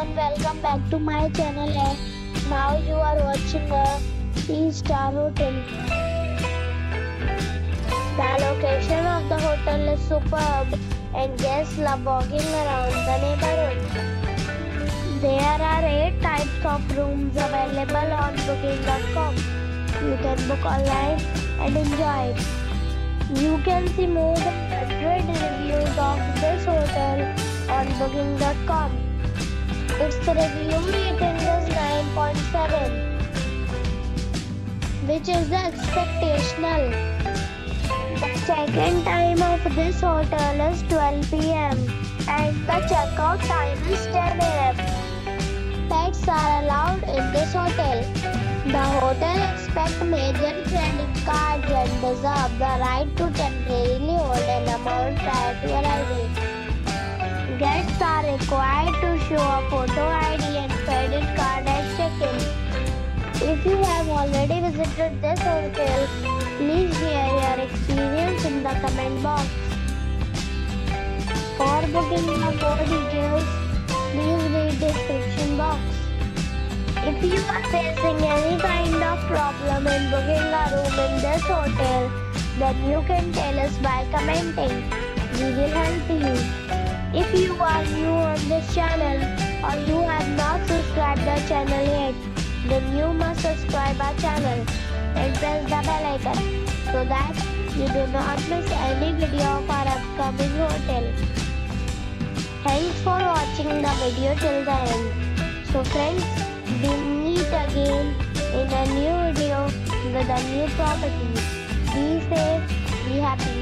everyone, welcome back to my channel and now you are watching a 3-star hotel. The location of the hotel is superb and guests love walking around the neighborhood. There are 8 types of rooms available on booking.com. You can book online and enjoy it. You can see more than 100 reviews of this hotel on booking.com. Its review rating is 9.7, which is the expectational. The check-in time of this hotel is 12 p.m. and the check-out time is 10 a.m. Pets are allowed in this hotel. The hotel accepts major credit cards and reserves the right to temporarily hold an amount prior to arrival. Guests are required to show a photo ID and credit card at check-in. If you have already visited this hotel, please share your experience in the comment box. For booking or more details, please read description box. If you are facing any kind of problem in booking a room in this hotel, then you can tell us by commenting. We will help you. If you are new on this channel or you have not subscribed the channel yet, then you must subscribe our channel and press the bell icon so that you do not miss any video of our upcoming hotel. Thanks for watching the video till the end. So friends, we meet again in a new video with a new property. Be safe, be happy.